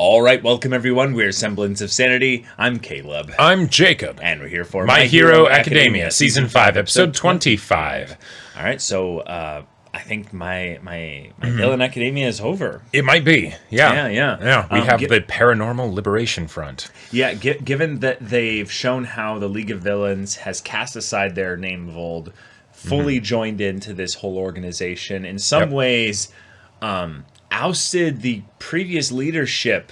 All right, welcome everyone. We're Semblance of Sanity. I'm Caleb. I'm Jacob. And we're here for My Hero Academia, Season 5, Episode 25. All right, so I think my Villain Academia is over. It might be, yeah. Yeah. We have the Paranormal Liberation Front. Yeah, given that they've shown how the League of Villains has cast aside their name of old, fully joined into this whole organization, in some ways ousted the previous leadership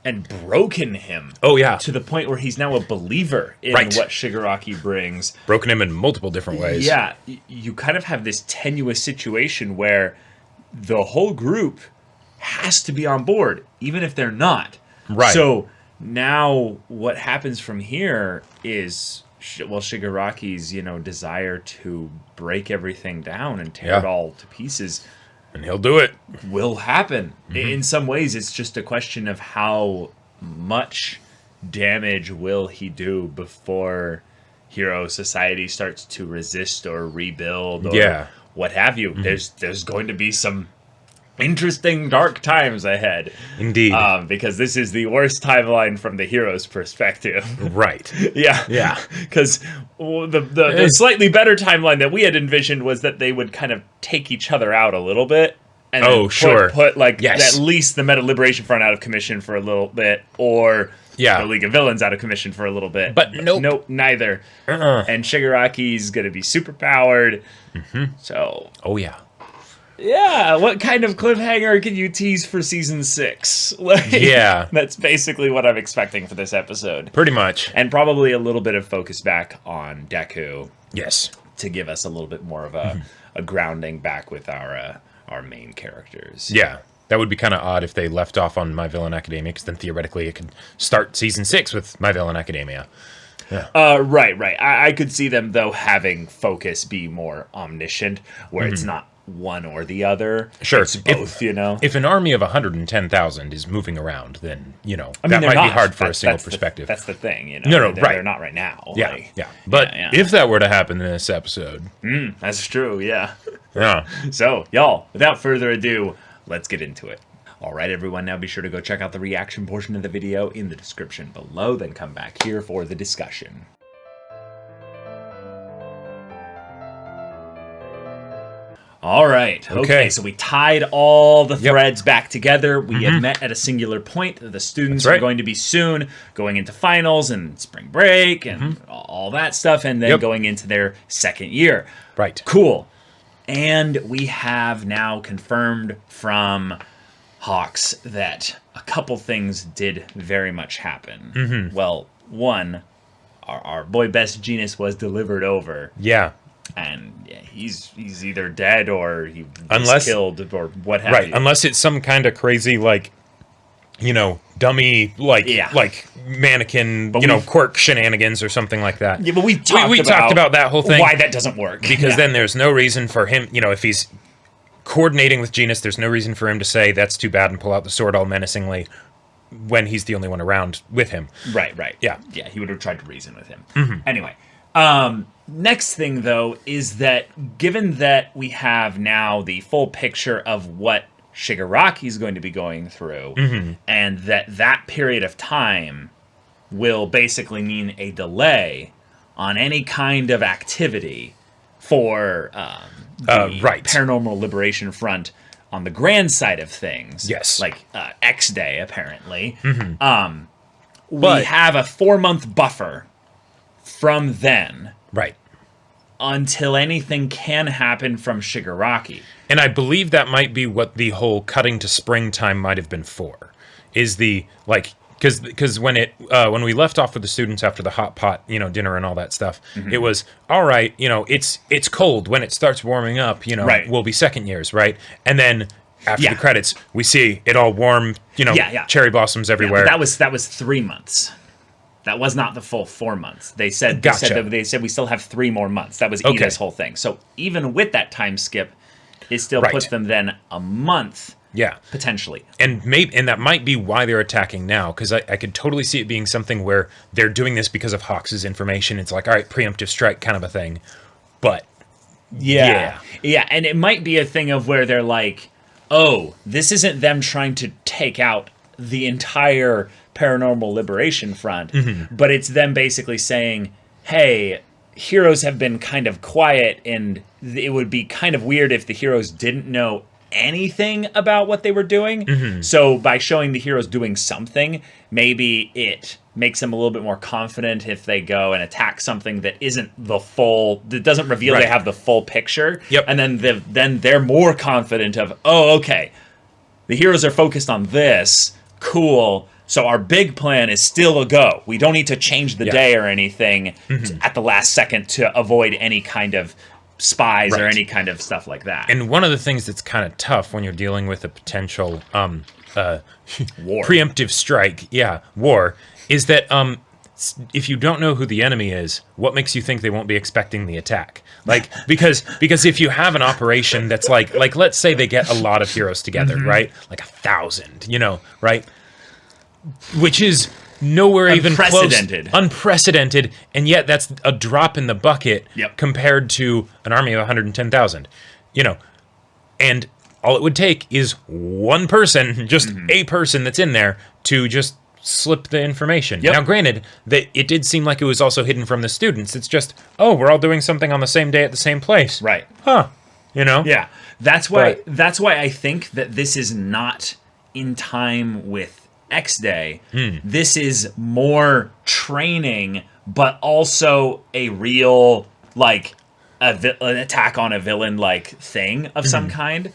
and broken him. Oh, yeah. To the point where he's now a believer in what Shigaraki brings. Broken him in multiple different ways. Yeah, you kind of have this tenuous situation where the whole group has to be on board, even if they're not. Right. So now what happens from here is, Shigaraki's, desire to break everything down and tear it all to pieces. And he'll do it. Will happen. In some ways, it's just a question of how much damage will he do before Hero Society starts to resist or rebuild or what have you. There's going to be some interesting dark times ahead. Indeed. Because this is the worst timeline from the hero's perspective. Right. Yeah. Because the slightly better timeline that we had envisioned was that they would kind of take each other out a little bit. And put at least the Meta Liberation Front out of commission for a little bit, or the League of Villains out of commission for a little bit. But nope, neither. And Shigaraki's going to be super powered. So. Oh, yeah. Yeah, what kind of cliffhanger can you tease for season 6? That's basically what I'm expecting for this episode. Pretty much. And probably a little bit of focus back on Deku. Yes. To give us a little bit more of a grounding back with our main characters. Yeah. That would be kind of odd if they left off on My Villain Academia, because then theoretically it could start season 6 with My Villain Academia. Yeah. Right. I could see them, though, having focus be more omniscient, where it's not one or the other. Sure. It's both, If an army of 110,000 is moving around, then, that might be hard for a single perspective. That's the thing, No, They're not right now. Yeah. But if that were to happen in this episode... that's true, yeah. Yeah. So, y'all, without further ado, let's get into it. All right, everyone, now be sure to go check out the reaction portion of the video in the description below, then come back here for the discussion. All right. Okay. So we tied all the threads back together. We have met at a singular point. The students are going to be soon going into finals and spring break and all that stuff, and then going into their second year. Right. Cool. And we have now confirmed from Hawks that a couple things did very much happen. Well, one, our boy Best Genius was delivered over. Yeah. And he's either dead or he was killed or what have you. Right, unless it's some kind of crazy, dummy, mannequin, quirk shenanigans or something like that. Yeah, but we talked about that whole thing. Why that doesn't work. Because then there's no reason for him, if he's coordinating with Genus, there's no reason for him to say, that's too bad, and pull out the sword all menacingly when he's the only one around with him. Right. Yeah, he would have tried to reason with him. Anyway, next thing, though, is that given that we have now the full picture of what Shigaraki's going to be going through, and that period of time will basically mean a delay on any kind of activity for the Paranormal Liberation Front on the grand side of things. Yes. Like X Day, apparently. We have a 4-month buffer from then. Right. Until anything can happen from Shigaraki. And I believe that might be what the whole cutting to springtime might have been for. Is the, because when we left off with the students after the hot pot, dinner and all that stuff, it was, all right, it's cold. When it starts warming up, we'll be second years, right? And then after the credits, we see it all warm, cherry blossoms everywhere. Yeah, but that was 3 months. That was not the full 4 months. They said they said we still have 3 more months. That was Ida's whole thing. So even with that time skip, it still puts them then a month. Yeah, potentially. And that might be why they're attacking now, because I could totally see it being something where they're doing this because of Hawks' information. It's like, all right, preemptive strike kind of a thing. But yeah, and it might be a thing of where they're like, oh, this isn't them trying to take out the entire Paranormal Liberation Front, but it's them basically saying, hey, heroes have been kind of quiet, and it would be kind of weird if the heroes didn't know anything about what they were doing. So by showing the heroes doing something, maybe it makes them a little bit more confident if they go and attack something that isn't the full, that doesn't reveal they have the full picture. And then they're more confident of, oh, okay, the heroes are focused on this. Cool. So our big plan is still a go. We don't need to change the day or anything at the last second to avoid any kind of spies or any kind of stuff like that. And one of the things that's kind of tough when you're dealing with a potential war, preemptive strike, war, is that if you don't know who the enemy is, what makes you think they won't be expecting the attack? Like, because if you have an operation that's like let's say they get a lot of heroes together, right? Like 1,000, right? Which is nowhere even close. Unprecedented, and yet that's a drop in the bucket compared to an army of 110,000. And all it would take is one person, just a person that's in there, to just slip the information. Now, granted, that it did seem like it was also hidden from the students. It's just, we're all doing something on the same day at the same place. Right. Huh. Yeah. That's why I think that this is not in time with X Day. This is more training, but also a real, like, an attack on a villain, like, thing of some kind.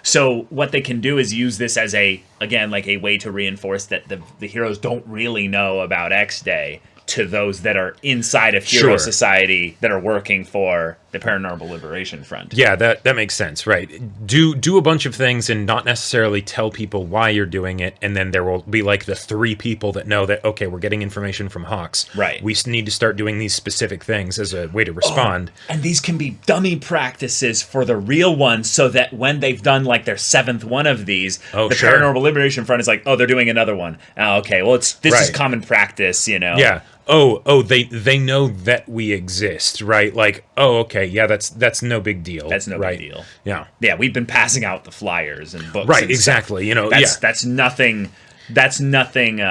So what they can do is use this as a way to reinforce that the heroes don't really know about X Day to those that are inside of Hero Society that are working for the Paranormal Liberation Front. Yeah, that makes sense, right? Do a bunch of things and not necessarily tell people why you're doing it, and then there will be like the 3 people that know that, okay, we're getting information from Hawks. Right. We need to start doing these specific things as a way to respond. And these can be dummy practices for the real ones, so that when they've done like their 7th one of these, the Paranormal Liberation Front is like, oh, they're doing another one. Okay, well, this is common practice, Yeah. They know that we exist, right? Like, okay, yeah, that's no big deal. That's no big deal. Yeah. Yeah, we've been passing out the flyers and books. Right, and exactly. stuff. That's nothing. That's nothing.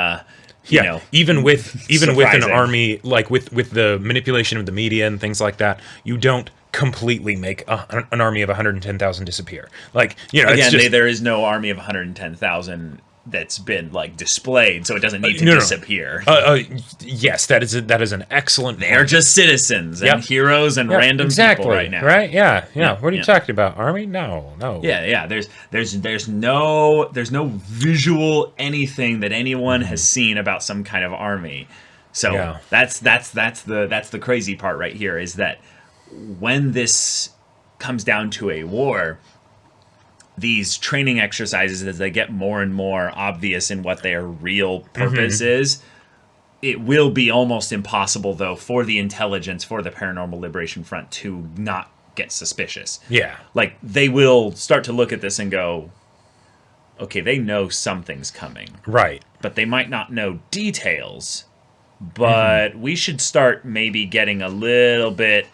Even with an army, like with the manipulation of the media and things like that, you don't completely make an army of 110,000 disappear. Like, again, there is no army of 110,000 that's been like displayed, so it doesn't need to disappear. Yes, that is an excellent point. They're just citizens and heroes and random people right now. Right? Yeah. What are you talking about? Army? No. Yeah. There's no visual anything that anyone has seen about some kind of army. So that's the crazy part right here, is that when this comes down to a war, these training exercises, as they get more and more obvious in what their real purpose is, it will be almost impossible, though, for the intelligence, for the Paranormal Liberation Front to not get suspicious. Yeah. Like, they will start to look at this and go, okay, they know something's coming. Right. But they might not know details. But we should start maybe getting a little bit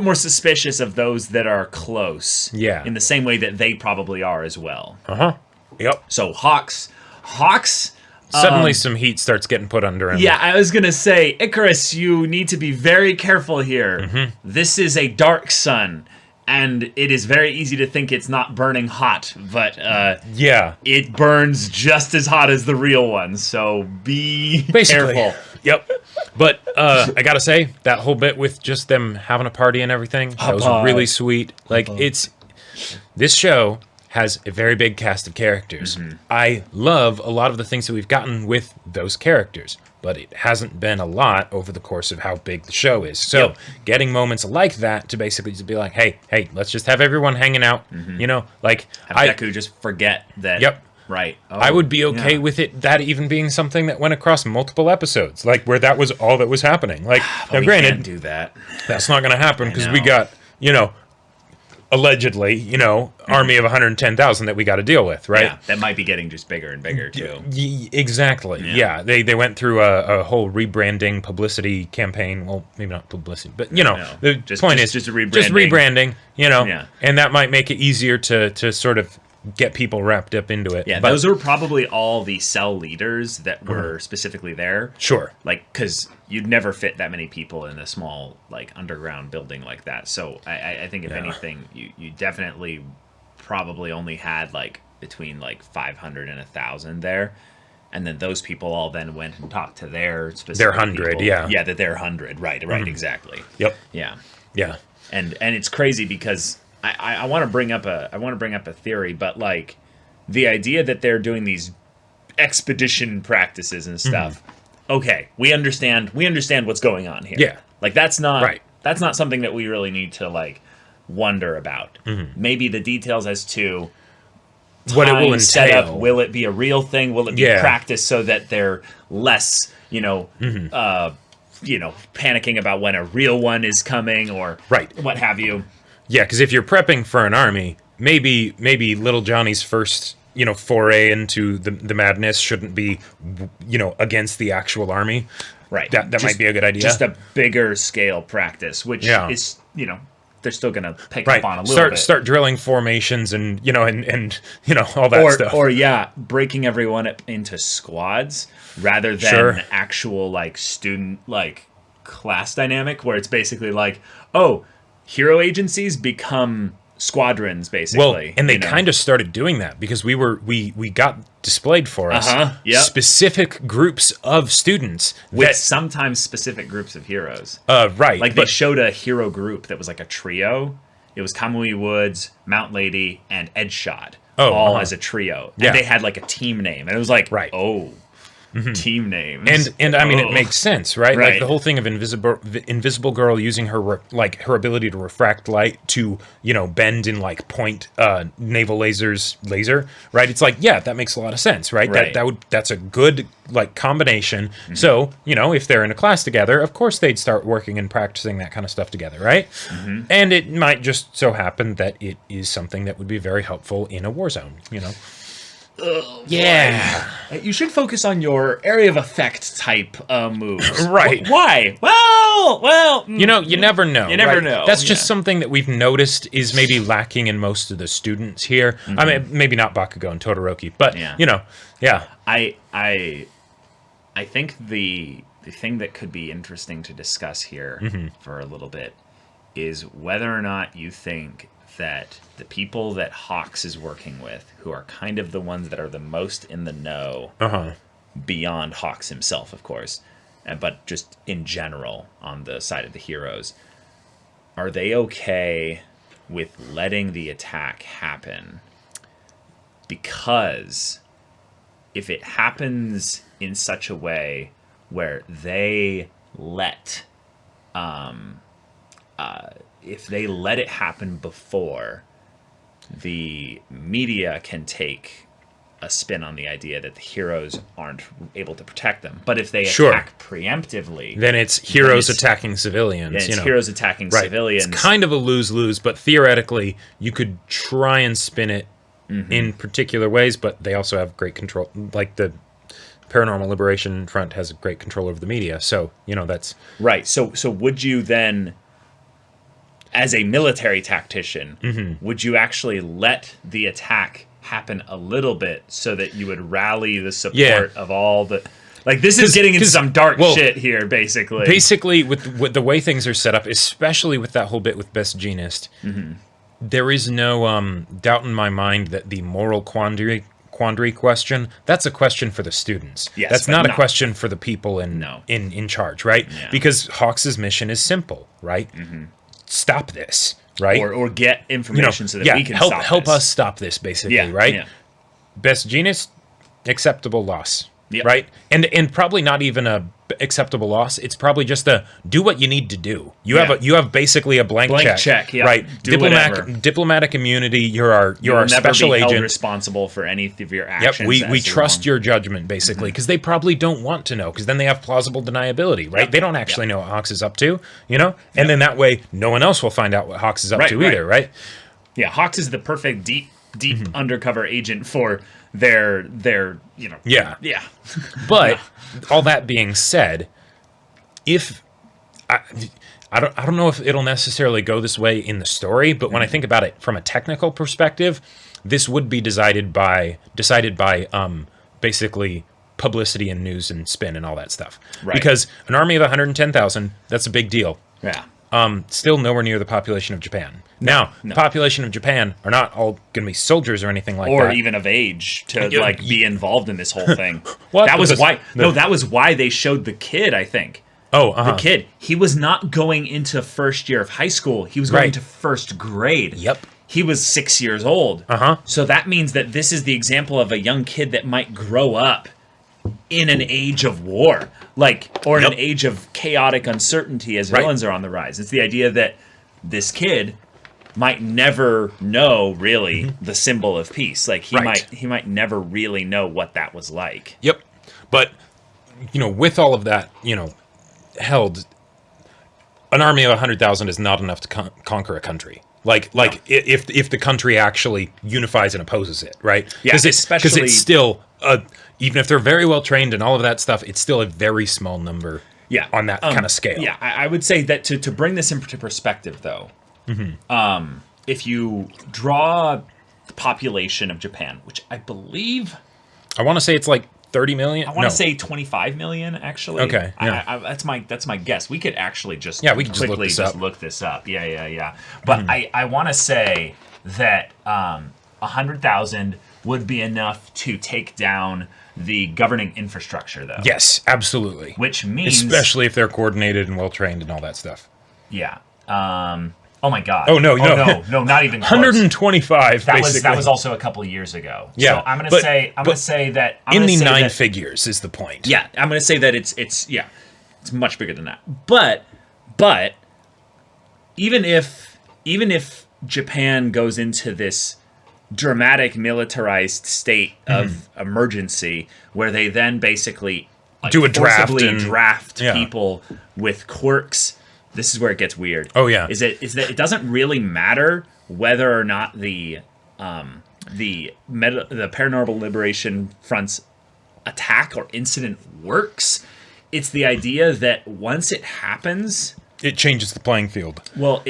more suspicious of those that are close. Yeah. In the same way that they probably are as well. Yep. So Hawks. Suddenly some heat starts getting put under him. Yeah, I was going to say, Icarus, you need to be very careful here. This is a dark sun, and it is very easy to think it's not burning hot, but it burns just as hot as the real one, so be careful. Yep. But I gotta say, that whole bit with just them having a party and everything, that was really sweet. Like, this show has a very big cast of characters. I love a lot of the things that we've gotten with those characters, but it hasn't been a lot over the course of how big the show is. So getting moments like that to basically just be like, hey, let's just have everyone hanging out, like... Have Deku just forget that... Yep. Right. I would be okay with that even being something that went across multiple episodes, like where that was all that was happening. Like, now granted, can't do that. That's not going to happen because we got, allegedly, army of 110,000 that we got to deal with, right? Yeah, that might be getting just bigger and bigger too. Exactly. Yeah. They went through a whole rebranding publicity campaign. Well, maybe not publicity, but the point is just rebranding. Just rebranding, and that might make it easier to sort of get people wrapped up into it. Yeah, but, those are probably all the cell leaders that were specifically there. Sure. Like, because you'd never fit that many people in a small, like, underground building like that. So I think, if anything, you definitely probably only had, like, between, like, 500 and 1,000 there. And then those people all then went and talked to their specific Their 100, people. yeah. Yeah, that they're 100. Right, exactly. Yep. Yeah. Yeah. And it's crazy because I want to bring up a theory, but, like, the idea that they're doing these expedition practices and stuff. Okay, we understand what's going on here. Yeah. Like, that's not something that we really need to, like, wonder about. Maybe the details as to what it will setup, entail. will it be a real thing? Will it be practice so that they're less, panicking about when a real one is coming or what have you. Yeah, because if you're prepping for an army, maybe little Johnny's first, foray into the madness shouldn't be, against the actual army. Right. That might be a good idea. Just a bigger scale practice, which is, they're still going to pick up on a little bit. Start drilling formations and all that stuff. Or breaking everyone up into squads rather than actual, like, student, like, class dynamic where it's basically like, oh, hero agencies become squadrons, basically. Well, and they kind of started doing that because we got displayed for us specific groups of students with sometimes specific groups of heroes. Right. Like, they showed a hero group that was like a trio. It was Kamui Woods, Mount Lady, and Edgeshot, all as a trio. And they had, like, a team name. And it was like, team names. And I mean, it makes sense, right? Like, the whole thing of Invisible Girl using her her ability to refract light to, bend in, like, point naval laser, right? It's like, that makes a lot of sense, right? That's a good, like, combination. So, if they're in a class together, of course they'd start working and practicing that kind of stuff together, right? And it might just so happen that it is something that would be very helpful in a war zone, You should focus on your area of effect type moves. Right. Why? Well. You never know. You never know. That's just something that we've noticed is maybe lacking in most of the students here. I mean, maybe not Bakugo and Todoroki, but I think the thing that could be interesting to discuss here for a little bit is whether or not you think that the people that Hawks is working with, who are kind of the ones that are the most in the know, beyond Hawks himself, of course, but just in general on the side of the heroes, are they okay with letting the attack happen? Because if it happens in such a way where they let if they let it happen before, the media can take a spin on the idea that the heroes aren't able to protect them. But if they attack preemptively, then it's heroes attacking civilians. Then it's heroes attacking civilians. It's kind of a lose-lose, but theoretically, you could try and spin it in particular ways, but they also have great control. Like, the Paranormal Liberation Front has great control over the media, so, that's... Right, so would you then, as a military tactician, would you actually let the attack happen a little bit so that you would rally the support of all the... Like, this is getting into some dark shit here, basically. Basically, with the way things are set up, especially with that whole bit with Best Jeanist, there is no doubt in my mind that the moral quandary question, that's a question for the students. Yes, that's not a question for the people in charge, right? Yeah. Because Hawks' mission is simple, right? Stop this, right? Or get information so that we can help us stop this, basically, right? Yeah. Best Jeanist, acceptable loss, right? And probably not even a acceptable loss. It's probably just a do what you need to do. You have basically a blank check, right? Diplomatic immunity. You're our special agent. Held responsible for any of your actions. We trust your judgment, basically, because they probably don't want to know, because then they have plausible deniability, right? They don't actually know what Hawks is up to, and then that way no one else will find out what Hawks is up to either, right? Yeah, Hawks is the perfect deep undercover agent for their But all that being said, if I don't know if it'll necessarily go this way in the story, but when I think about it from a technical perspective, this would be decided by basically publicity and news and spin and all that stuff. Right. Because an army of 110,000, that's a big deal. Yeah. Still nowhere near the population of Japan. Now, the population of Japan are not all going to be soldiers or anything like that. Or even of age to like be involved in this whole thing. What? That was why. No, that was why they showed the kid, I think. Oh, The kid. He was not going into first year of high school. He was going Right. to first grade. Yep. He was 6 years old. So that means that this is the example of a young kid that might grow up in an age of war, or in an age of chaotic uncertainty as villains are on the rise. It's the idea that this kid might never know really the symbol of peace. Like he might never really know what that was like. Yep. But with all of that, held, an army of 100,000 is not enough to conquer a country. If the country actually unifies and opposes it, right? Yeah, because especially it's still even if they're very well trained and all of that stuff, it's still a very small number. Yeah, on that kind of scale. Yeah, I would say that to bring this into perspective, though, if you draw the population of Japan, which I believe, I want to say it's like 30 million. I want to say 25 million, actually. Okay, yeah. That's my guess. We could actually just we could quickly look this up. Yeah. But I want to say that 100,000 would be enough to take down the governing infrastructure, though. Yes, absolutely. Which means, especially if they're coordinated and well trained and all that stuff. Yeah. Oh my God. Oh no, not even close. 125. That was also a couple of years ago. Yeah, so I'm gonna say that in the nine figures is the point. Yeah, I'm gonna say that it's much bigger than that. But even if Japan goes into this dramatic militarized state of emergency where they then basically do a draft people with quirks. This is where it gets weird. Oh yeah, is that it doesn't really matter whether or not the Paranormal Liberation Front's attack or incident works. It's the idea that once it happens, it changes the playing field. Well,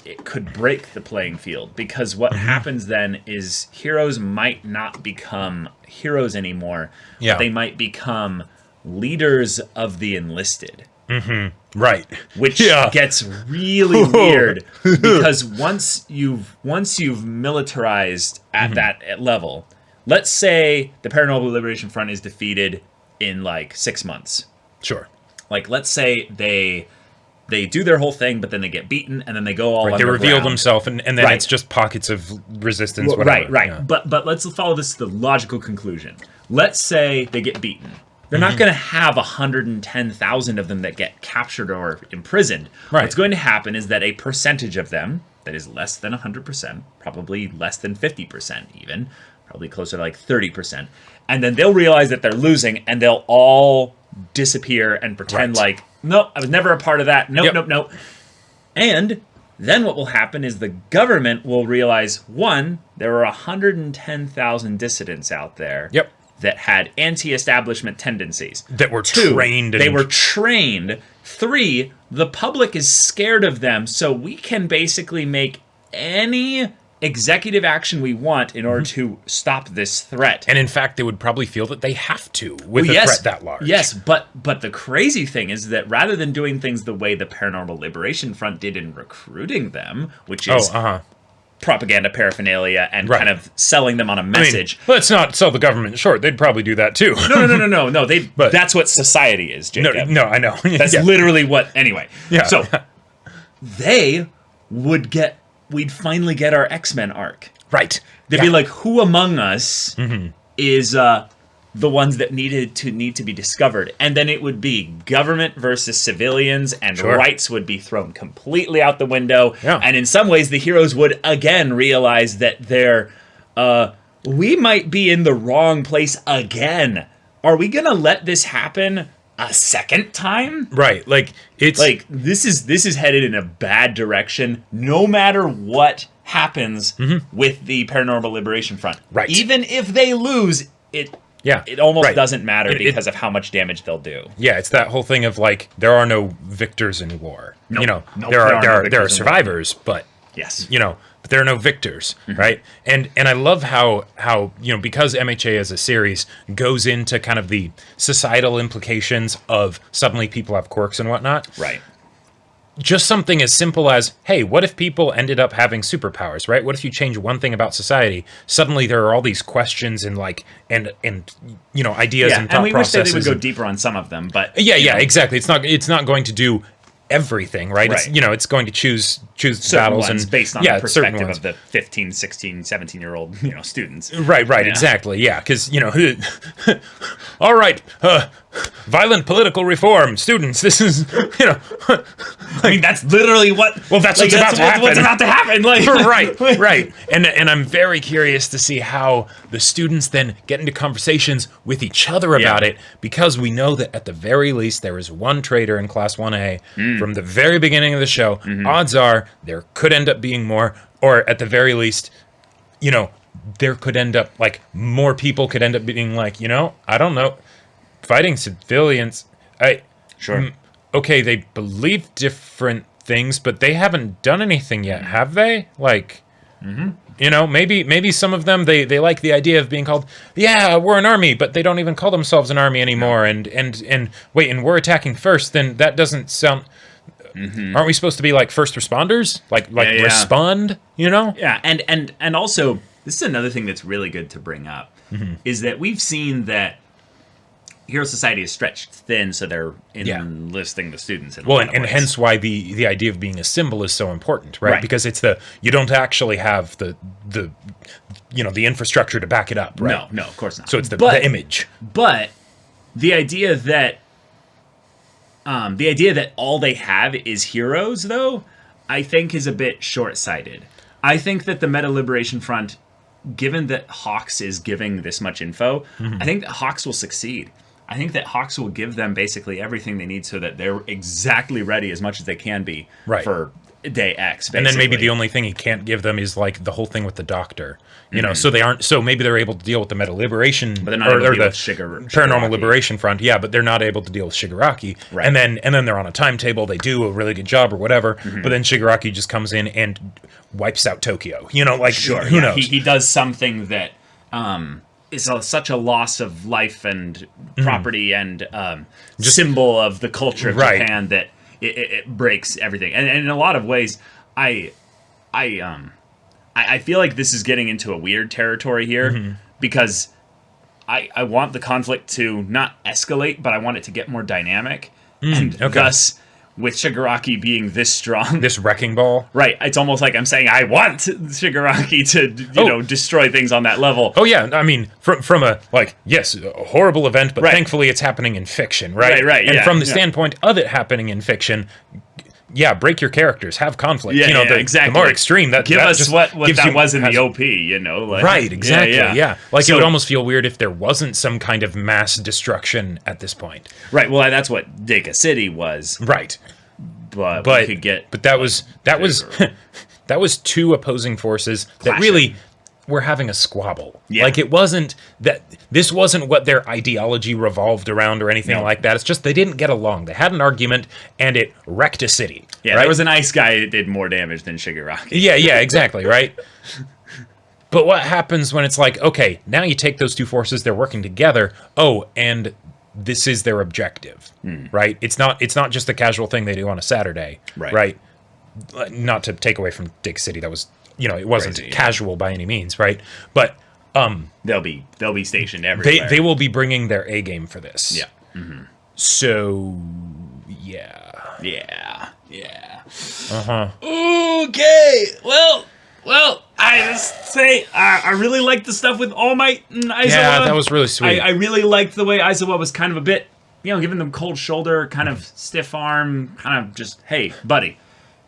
it could break the playing field, because what happens then is heroes might not become heroes anymore. Yeah. But they might become leaders of the enlisted. Right. Which gets really weird, because once you've militarized at that level, let's say the Paranormal Liberation Front is defeated in like 6 months. Sure. Like, let's say they do their whole thing, but then they get beaten, and then they go all underground. They reveal themselves, and then it's just pockets of resistance, whatever. Right. Yeah. But let's follow this to the logical conclusion. Let's say they get beaten. They're not going to have 110,000 of them that get captured or imprisoned. Right. What's going to happen is that a percentage of them, that is less than 100%, probably less than 50% even, probably closer to like 30%, and then they'll realize that they're losing, and they'll all disappear and pretend like, nope, I was never a part of that. Nope. And then what will happen is the government will realize, one, there were 110,000 dissidents out there. Yep. That had anti-establishment tendencies. That were trained. They were trained. 3, the public is scared of them, so we can basically make any executive action we want in order to stop this threat. And in fact, they would probably feel that they have to with a threat that large. Yes, but the crazy thing is that rather than doing things the way the Paranormal Liberation Front did in recruiting them, which is propaganda paraphernalia and kind of selling them on a message. Let's not sell the government short. They'd probably do that too. No. That's what society is, Jacob. No, I know. That's literally what. Anyway. Yeah. So we'd finally get our X-Men arc. Right. They'd be like, who among us is the ones that need to be discovered? And then it would be government versus civilians, and rights would be thrown completely out the window. Yeah. And in some ways, the heroes would again realize that we might be in the wrong place again. Are we gonna let this happen a second time? Right. Like it's like this is headed in a bad direction. No matter what happens with the Paranormal Liberation Front, right? Even if they lose, it almost doesn't matter because of how much damage they'll do. Yeah, it's that whole thing of like there are no victors in war. Nope. There are survivors, but yes, but there are no victors, right? And I love how because MHA as a series goes into kind of the societal implications of suddenly people have quirks and whatnot. Right. Just something as simple as, hey, what if people ended up having superpowers, right? What if you change one thing about society? Suddenly there are all these questions and and ideas and thought and we wish that processes. they would go deeper on some of them, but exactly. It's not going to do everything, right? Right. It's going to choose certain battles ones and based on yeah, the perspective certain of the 15, 16, 17-year-old students. Right, Yeah. exactly, yeah, because all right, violent political reform, students. This is I mean, that's literally what. Well, that's what's about to happen. What's about to happen? Like, right. And I'm very curious to see how the students then get into conversations with each other about it, because we know that at the very least there is one traitor in Class 1A from the very beginning of the show. Odds are there could end up being more, or at the very least, there could end up more people could end up being I don't know, fighting civilians. Sure. Okay, they believe different things, but they haven't done anything yet, have they? Maybe some of them they like the idea of being called, we're an army, but they don't even call themselves an army anymore. And wait, and we're attacking first. Then that doesn't sound. Aren't we supposed to be like first responders? Respond? Yeah, and also this is another thing that's really good to bring up is that we've seen that Hero Society is stretched thin, so they're enlisting the students. And hence why the idea of being a symbol is so important, right? Because it's you don't actually have the infrastructure to back it up, right? No, of course not. So it's the image. But the idea that all they have is heroes, though, I think is a bit short-sighted. I think that the Meta Liberation Front, given that Hawks is giving this much info, I think that Hawks will succeed. I think that Hawks will give them basically everything they need so that they're exactly ready as much as they can be for day X, basically. And then maybe the only thing he can't give them is the whole thing with the doctor. So they aren't. So maybe they're able to deal with the Meta Liberation, but they're not able to deal with Paranormal Liberation Front. Yeah, but they're not able to deal with Shigaraki. Right. And then they're on a timetable. They do a really good job or whatever. But then Shigaraki just comes in and wipes out Tokyo. Who knows? He does something that is such a loss of life and property and symbol of the culture of Japan that it breaks everything. And in a lot of ways, I feel like this is getting into a weird territory here because I want the conflict to not escalate, but I want it to get more dynamic. Thus, with Shigaraki being this strong, this wrecking ball, right? It's almost like I'm saying I want Shigaraki to destroy things on that level. Oh yeah, I mean from a yes, a horrible event, but thankfully it's happening in fiction, right? Right. And from the standpoint of it happening in fiction, break your characters, have conflict. Exactly. The more extreme give us what that was in the OP. Right, exactly. Yeah. It would almost feel weird if there wasn't some kind of mass destruction at this point. Right. Well, that's what Deka City was. Right. But we could get. But that was that was two opposing forces that really were having a squabble. Yeah. It wasn't that this wasn't what their ideology revolved around or anything like that. It's just they didn't get along. They had an argument and it wrecked a city. Yeah, right? There was an ice guy that did more damage than Shigaraki. Yeah, exactly, right? But what happens when it's okay, now you take those two forces, they're working together. Oh, and this is their objective, right? It's not just a casual thing they do on a Saturday, right? Not to take away from Dig City, that was it wasn't casual by any means, right? But they'll be stationed everywhere. They will be bringing their A game for this. Yeah. So yeah. Okay. Well, I just say I really liked the stuff with All Might and Aizawa. Yeah, that was really sweet. I really liked the way Aizawa was kind of a bit, giving them cold shoulder, kind of stiff arm, kind of just, hey, buddy,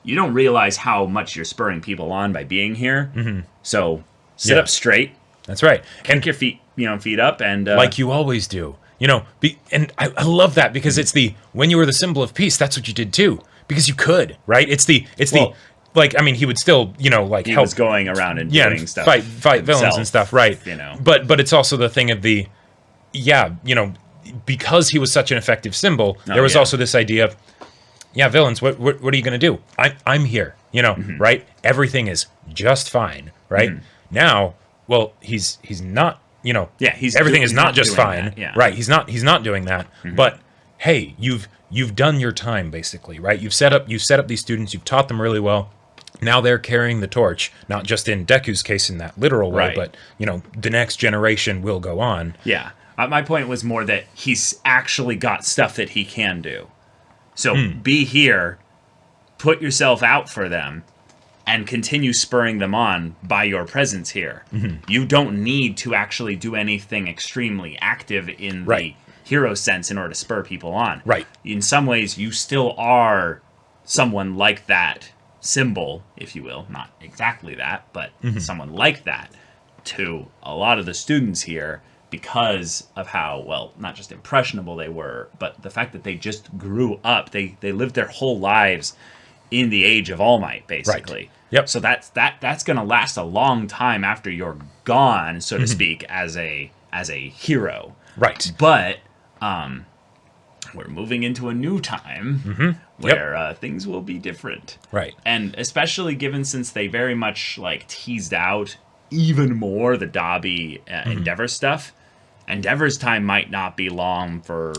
you don't realize how much you're spurring people on by being here. So sit up straight. That's right. Kick your feet up, and like you always do. And I love that because it's when you were the symbol of peace, that's what you did too, because you could, right? He would still, he help. He was going around and doing stuff, fight villains and stuff, right? But it's also the thing of because he was such an effective symbol, there was also this idea of, yeah, villains, what are you going to do? I'm here, you know, right? Everything is just fine, right? Now, well, he's not, you know, everything is not just fine, right? He's not doing that, but hey, you've done your time basically, right? You've set up these students, you've taught them really well. Now they're carrying the torch, not just in Deku's case in that literal way, but, you know, the next generation will go on. Yeah. My point was more that he's actually got stuff that he can do. So be here, put yourself out for them, and continue spurring them on by your presence here. You don't need to actually do anything extremely active in the hero sense in order to spur people on. Right. In some ways, you still are someone like that symbol, if you will. Not exactly that, but someone like that to a lot of the students here because of how, well, not just impressionable they were, but the fact that they just grew up. They lived their whole lives in the age of All Might, basically. Right. Yep. So that's going to last a long time after you're gone, so to speak, as a hero. Right. But we're moving into a new time where things will be different. Right. And especially given since they very much like teased out even more the Dobby Endeavor stuff. Endeavor's time might not be long for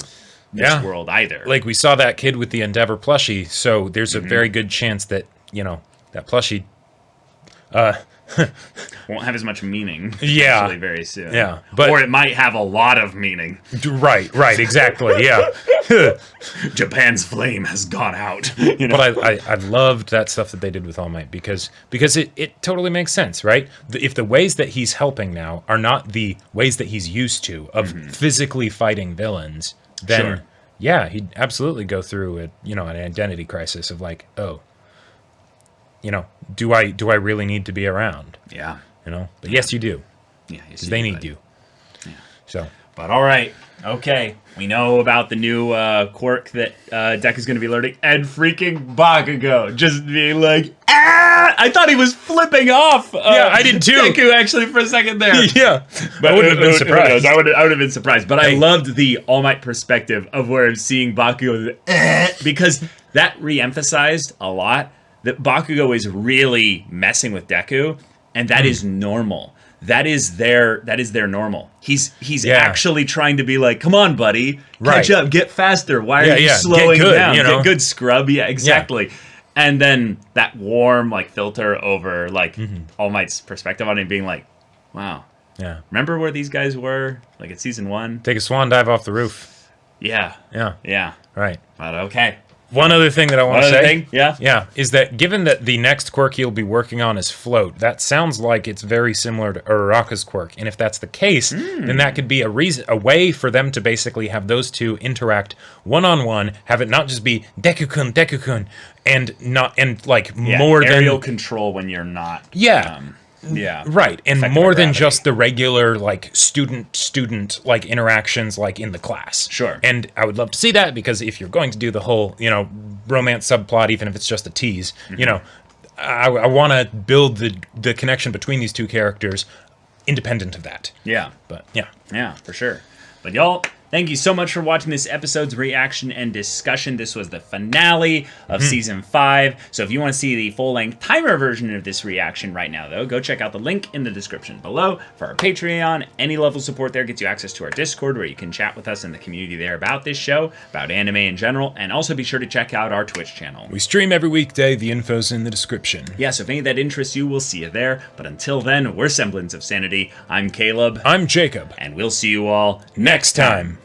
this world either. Like we saw that kid with the Endeavor plushie, so there's a very good chance that, you know, that plushie won't have as much meaning Yeah. very soon. Yeah. But, or it might have a lot of meaning. Right, exactly, yeah. Japan's flame has gone out. You know? But I loved that stuff that they did with All Might because it totally makes sense, right? If the ways that he's helping now are not the ways that he's used to of physically fighting villains, then yeah, he'd absolutely go through an identity crisis of like, oh, you know, do I really need to be around? Yeah. You know? But yes, you do. Yeah, because they need you. Yeah. So. But all right. Okay. We know about the new quirk that Deku's going to be learning. And freaking Bakugo just being like, ah! I thought he was flipping off. Yeah, I did too. Deku actually for a second there. Yeah. But I wouldn't have been surprised. I would have been surprised. But I loved the All Might perspective of where I'm seeing Bakugo. Because that re-emphasized a lot that Bakugo is really messing with Deku, and that is normal. That is their normal. He's actually trying to be like, come on, buddy, catch up, get faster. Why are you slowing down? You know? Get good, scrub. Yeah, exactly. Yeah. And then that warm like filter over like All Might's perspective on him being like, wow, yeah. Remember where these guys were like at season 1? Take a swan dive off the roof. Yeah. Right. But okay. One other thing that I want to say, yeah, is that given that the next quirk he'll be working on is Float, that sounds like it's very similar to Uraraka's quirk. And if that's the case, then that could be a way for them to basically have those two interact one-on-one, have it not just be Deku-kun, and more than aerial control when you're not. Yeah. Right. And more than just the regular like student like interactions like in the class. Sure. And I would love to see that because if you're going to do the whole, you know, romance subplot, even if it's just a tease, you know, I want to build the connection between these two characters independent of that. Yeah. But yeah. Yeah, for sure. But y'all, thank you so much for watching this episode's reaction and discussion. This was the finale of Season 5. So if you want to see the full-length timer version of this reaction right now, though, go check out the link in the description below for our Patreon. Any level support there gets you access to our Discord, where you can chat with us in the community there about this show, about anime in general, and also be sure to check out our Twitch channel. We stream every weekday. The info's in the description. Yeah, so if any of that interests you, we'll see you there. But until then, we're Semblance of Sanity. I'm Caleb. I'm Jacob. And we'll see you all next time.